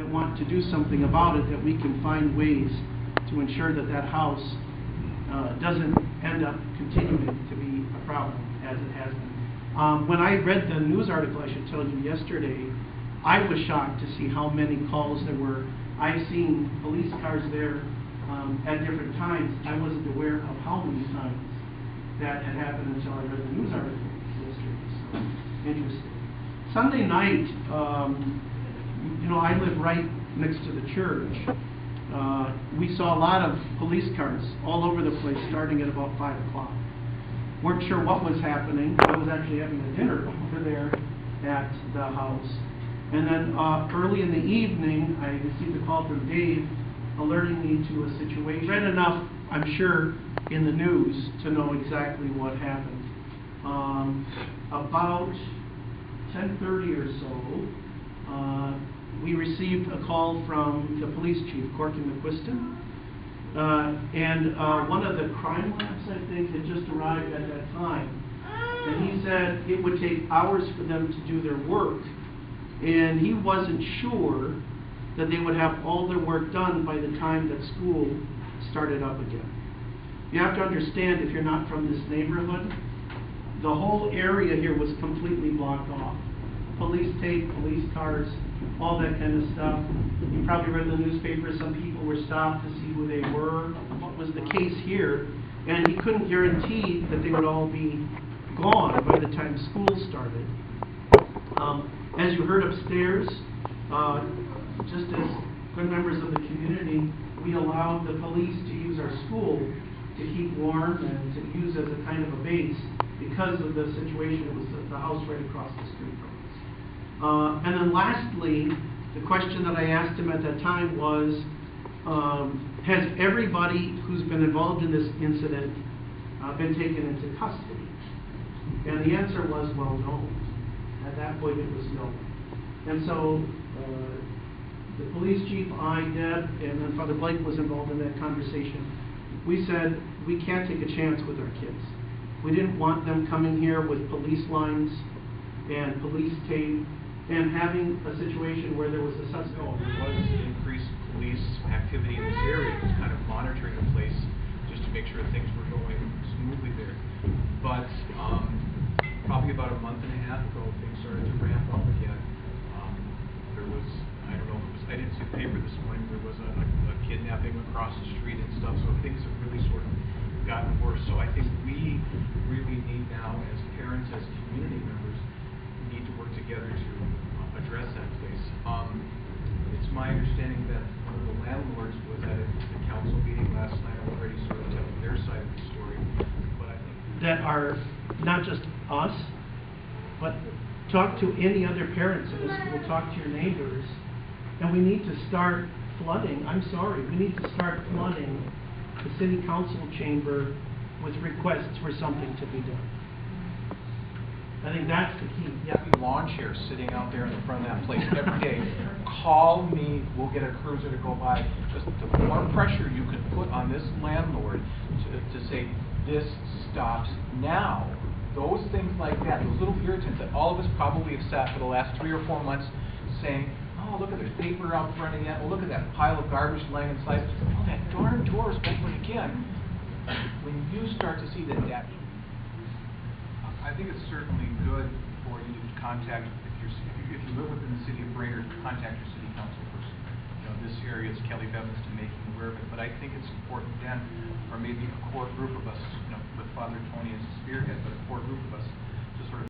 that want to do something about it, that we can find ways to ensure that that house doesn't end up continuing to be a problem as it has been. When I read the news article, I should tell you, yesterday, I was shocked to see how many calls there were. I've seen police cars there at different times. I wasn't aware of how many times that had happened until I read the news article yesterday. So, interesting. Sunday night, you know, I live right next to the church. We saw a lot of police cars all over the place starting at about 5 o'clock. Weren't sure what was happening. I was actually having a dinner over there at the house. And then early in the evening, I received a call from Dave alerting me to a situation. Read enough, I'm sure, in the news to know exactly what happened. About 10:30 or so, we received a call from the police chief, Corky McQuiston, and one of the crime labs, I think, had just arrived at that time. And he said it would take hours for them to do their work, and he wasn't sure that they would have all their work done by the time that school started up again. You have to understand, if you're not from this neighborhood, the whole area here was completely blocked off. Police tape, police cars, all that kind of stuff. You probably read in the newspaper, some people were stopped to see who they were, what was the case here, and he couldn't guarantee that they would all be gone by the time school started. As you heard upstairs, just as good members of the community, we allowed the police to use our school to keep warm and to use as a kind of a base because of the situation. It was the house right across the street from us. And then lastly, the question that I asked him at that time was, has everybody who's been involved in this incident been taken into custody? And the answer was, well, no. At that point, it was no. And so the police chief, I, Deb, and then Father Blake was involved in that conversation. We said, we can't take a chance with our kids. We didn't want them coming here with police lines and police tape and having a situation where there was a suspect. There was increased police activity in this area, just kind of monitoring the place just to make sure things were going smoothly there. But probably about a month and a half ago, things started to ramp up again. There was, I don't know if it was, I didn't see the paper this morning, there was a kidnapping across the street and stuff, so things have really sort of gotten worse. So I think we really need now, as parents, as community members, need to work together to address that place. It's my understanding that one of the landlords was at a council meeting last night already sort of telling their side of the story. But I think that are not just us, but talk to any other parents in the school, talk to your neighbors, and we need to start flooding. I'm sorry, we need to start flooding the city council chamber with requests for something to be done. I think that's the key. Yeah. Lawn chairs sitting out there in the front of that place every day. Call me, we'll get a cruiser to go by. Just the more pressure you can put on this landlord to say, this stops now. Those things like that, those little irritants that all of us probably have sat for the last 3 or 4 months saying, oh, look at there's paper out front again. Oh, look at that pile of garbage laying inside. Oh, that darn door is open again. When you start to see that, I think it's certainly good for you to contact, if you live within the city of Brainerd, contact your city council person. You know, this area is Kelly Bevins to make you aware of it, but I think it's important then, or maybe a core group of us, you know, with Father Tony as a spearhead, but a core group of us